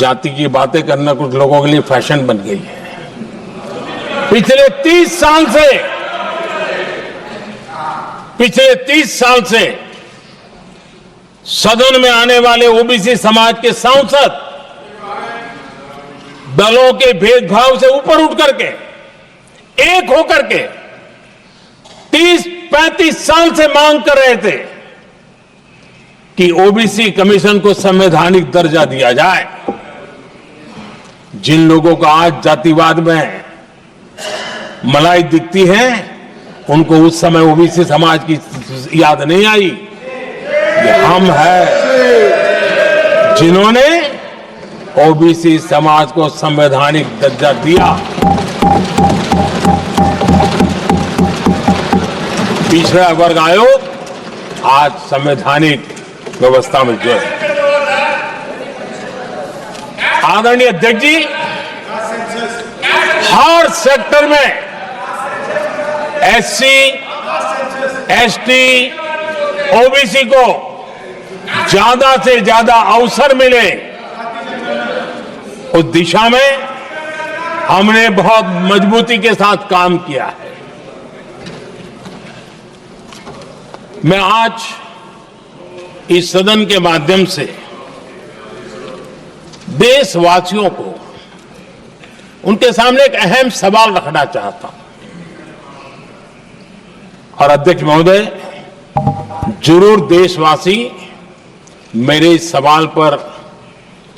जाति की बातें करना कुछ लोगों के लिए फैशन बन गई है। पिछले 30 साल से सदन में आने वाले ओबीसी समाज के सांसद दलों के भेदभाव से ऊपर उठ करके एक होकर के 30-35 साल से मांग कर रहे थे कि ओबीसी कमीशन को संवैधानिक दर्जा दिया जाए। जिन लोगों को आज जातिवाद में मलाई दिखती है, उनको उस समय ओबीसी समाज की याद नहीं आई। ये हम हैं जिन्होंने ओबीसी समाज को संवैधानिक दर्जा दिया। पिछड़ा वर्ग आयोग आज संवैधानिक व्यवस्था में जो है। आदरणीय अध्यक्ष जी, हर सेक्टर में एससी, एसटी, ओबीसी को ज्यादा से ज्यादा अवसर मिले, उस दिशा में हमने बहुत मजबूती के साथ काम किया है। मैं आज इस सदन के माध्यम से देशवासियों को उनके सामने एक अहम सवाल रखना चाहता हूं। और अध्यक्ष महोदय, जरूर देशवासी मेरे इस सवाल पर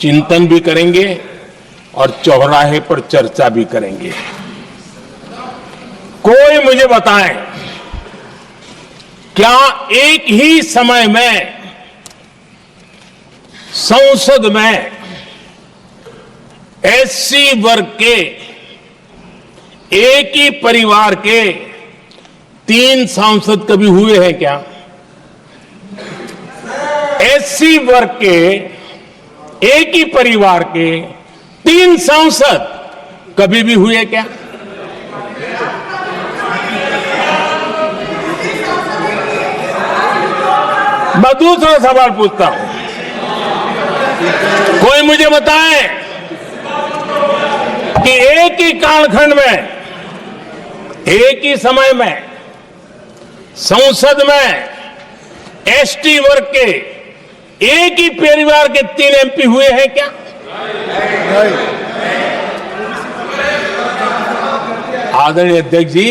चिंतन भी करेंगे और चौराहे पर चर्चा भी करेंगे। कोई मुझे बताएं, क्या एक ही समय में संसद में एससी वर्ग के एक ही परिवार के 3 सांसद कभी हुए हैं क्या? एससी वर्ग के एक ही परिवार के 3 सांसद कभी भी हुए क्या? मैं दूसरा सवाल पूछता हूं, कोई मुझे बताए कि एक ही कालखंड में, एक ही समय में संसद में एसटी वर्ग के एक ही परिवार के 3 एमपी हुए हैं क्या? आदरणीय अध्यक्ष जी,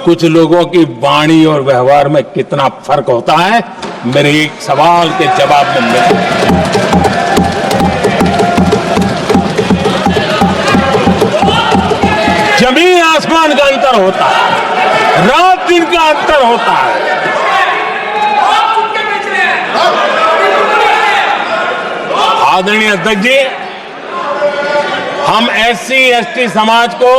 कुछ लोगों की वाणी और व्यवहार में कितना फर्क होता है, मेरे एक सवाल के जवाब में मिला। जमीन आसमान का अंतर होता है, रात दिन का अंतर होता है। आदरणीय अध्यक्ष जी, हम एससी एसटी समाज को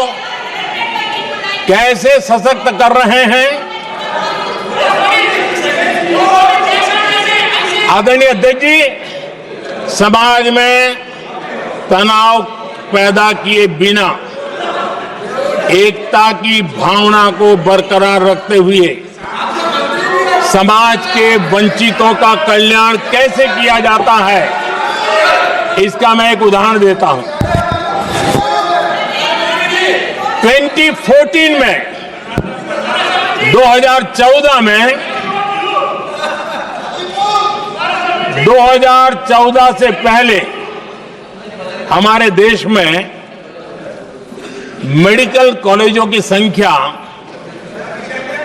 कैसे सशक्त कर रहे हैं? आदरणीय अध्यक्ष जी, समाज में तनाव पैदा किए बिना एकता की भावना को बरकरार रखते हुए समाज के वंचितों का कल्याण कैसे किया जाता है, इसका मैं एक उदाहरण देता हूं। 2014 में 2014 से पहले हमारे देश में मेडिकल कॉलेजों की संख्या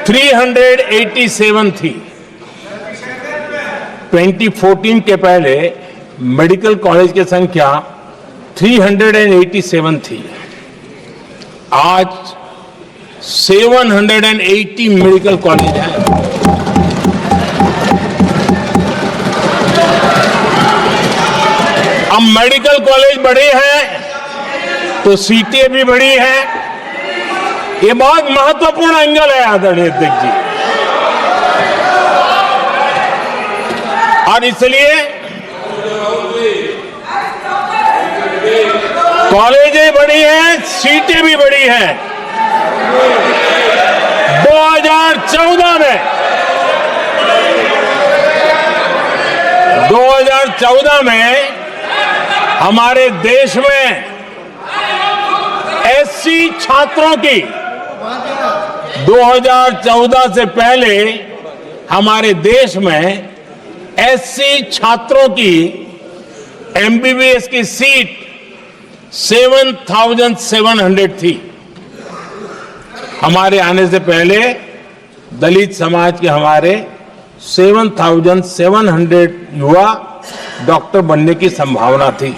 387 थी। 2014 के पहले मेडिकल कॉलेज की संख्या 387 थी। आज 780 मेडिकल कॉलेज हैं। अब मेडिकल कॉलेज बड़े हैं तो सीटें भी बड़ी हैं। ये बहुत महत्वपूर्ण एंगल है आदरणीय अध्यक्ष जी, और इसलिए कॉलेजें बड़ी हैं, सीटें भी बड़ी हैं। 2014 में हमारे देश में एससी छात्रों की 2014 से पहले हमारे देश में एससी छात्रों की एमबीबीएस की सीट 7,700 थी। हमारे आने से पहले दलित समाज के हमारे 7,700 युवा डॉक्टर बनने की संभावना थी।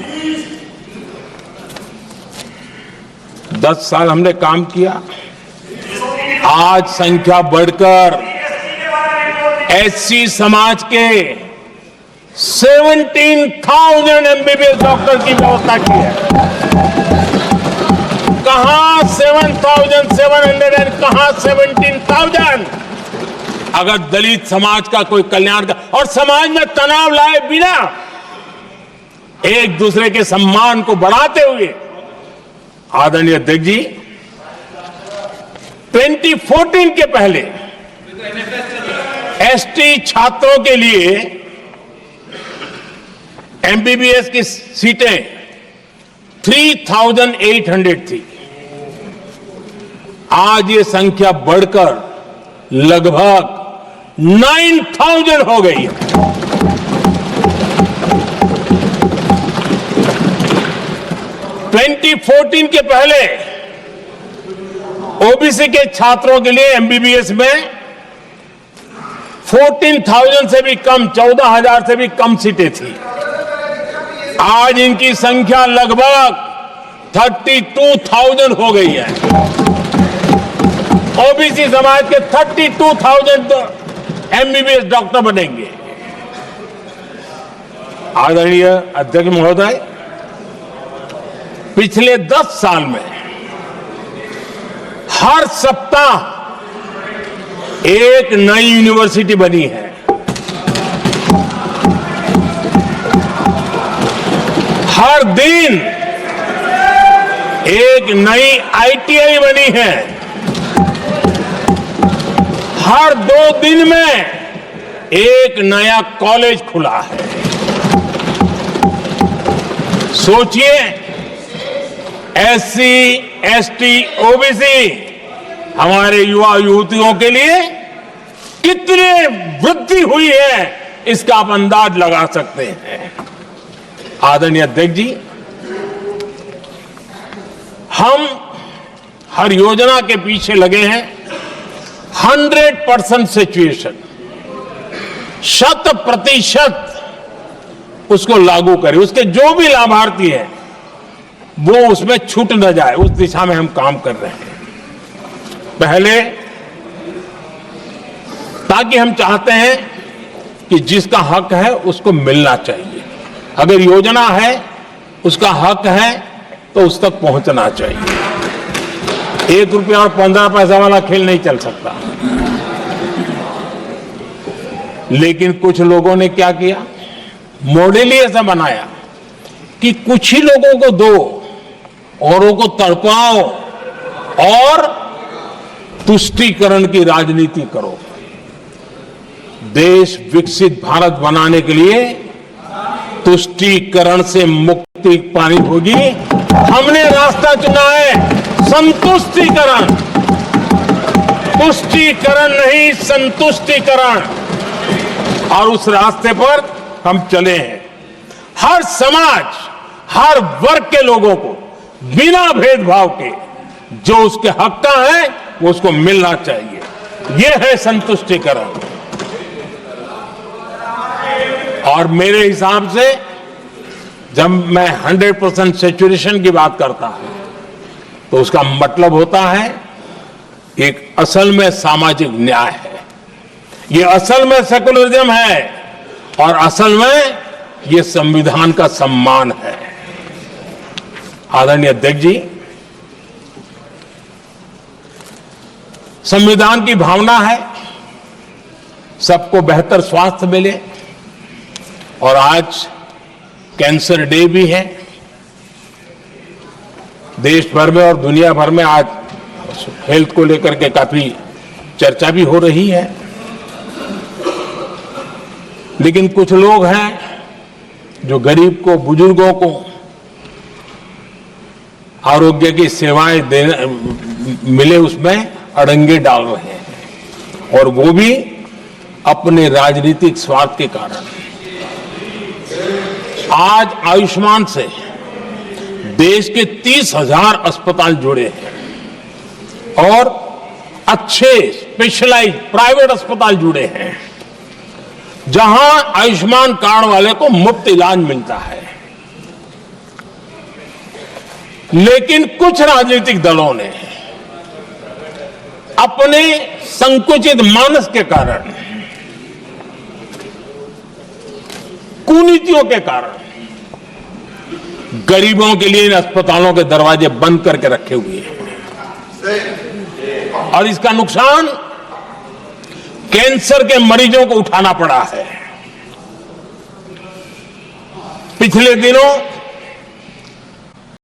10 साल हमने काम किया, आज संख्या बढ़कर एससी समाज के 17,000 एमबीबीएस डॉक्टर की व्यवस्था की है। कहां 7,700 और कहां 17,000? अगर दलित समाज का कोई कल्याण का और समाज में तनाव लाए बिना एक दूसरे के सम्मान को बढ़ाते हुए, आदरणीय अध्यक्ष जी, 2014 के पहले एसटी छात्रों के लिए एमबीबीएस की सीटें 3,800 थी। आज ये संख्या बढ़कर लगभग 9,000 हो गई है। (2014) के पहले ओबीसी के छात्रों के लिए एमबीबीएस में 14,000 से भी कम, 14,000 से भी कम सीटें थी। आज इनकी संख्या लगभग 32,000 हो गई है। ओबीसी समाज के 32,000 एमबीबीएस डॉक्टर बनेंगे। आदरणीय अध्यक्ष महोदय, पिछले 10 साल में हर सप्ताह एक नई यूनिवर्सिटी बनी है। हर दिन एक नई आईटीआई बनी है। हर 2 दिन में एक नया कॉलेज खुला है। सोचिए, एससी, एसटी, ओबीसी हमारे युवा युवतियों के लिए कितनी वृद्धि हुई है, इसका आप अंदाज लगा सकते हैं। आदरणीय अध्यक्ष जी, हम हर योजना के पीछे लगे हैं 100% सिचुएशन, 100% उसको लागू करें। उसके जो भी लाभार्थी हैं वो उसमें छूट न जाए, उस दिशा में हम काम कर रहे हैं। पहले, ताकि हम चाहते हैं कि जिसका हक है उसको मिलना चाहिए। अगर योजना है, उसका हक है, तो उस तक पहुंचना चाहिए। 1 रुपया और 15 पैसा वाला खेल नहीं चल सकता। लेकिन कुछ लोगों ने क्या किया, मॉडल ही ऐसा बनाया कि कुछ ही लोगों को दो, औरों को तड़पाओ और तुष्टीकरण की राजनीति करो। देश विकसित भारत बनाने के लिए तुष्टीकरण से मुक्ति पानी होगी। हमने रास्ता चुना है संतुष्टीकरण, तुष्टीकरण नहीं, संतुष्टीकरण, और उस रास्ते पर हम चले हैं। हर समाज, हर वर्ग के लोगों को बिना भेदभाव के जो उसके हक का है वो उसको मिलना चाहिए। यह है संतुष्टीकरण। और मेरे हिसाब से जब मैं 100% सैचुरेशन की बात करता हूं तो उसका मतलब होता है एक असल में सामाजिक न्याय है, ये असल में सेकुलरिज्म है, और असल में ये संविधान का सम्मान है। आदरणीय अध्यक्ष जी, संविधान की भावना है सबको बेहतर स्वास्थ्य मिले, और आज कैंसर डे भी है। देश भर में और दुनिया भर में आज हेल्थ को लेकर के काफी चर्चा भी हो रही है। लेकिन कुछ लोग हैं जो गरीब को, बुजुर्गों को आरोग्य की सेवाएं देने मिले उसमें अड़ंगे डाल रहे हैं और वो भी अपने राजनीतिक स्वार्थ के कारण। आज आयुष्मान से देश के 30,000 अस्पताल जुड़े हैं और अच्छे स्पेशलाइज्ड प्राइवेट अस्पताल जुड़े हैं जहां आयुष्मान कार्ड वाले को मुफ्त इलाज मिलता है। लेकिन कुछ राजनीतिक दलों ने अपने संकुचित मानस के कारण, कुनीतियों के कारण गरीबों के लिए इन अस्पतालों के दरवाजे बंद करके रखे हुए हैं और इसका नुकसान कैंसर के मरीजों को उठाना पड़ा है। पिछले दिनों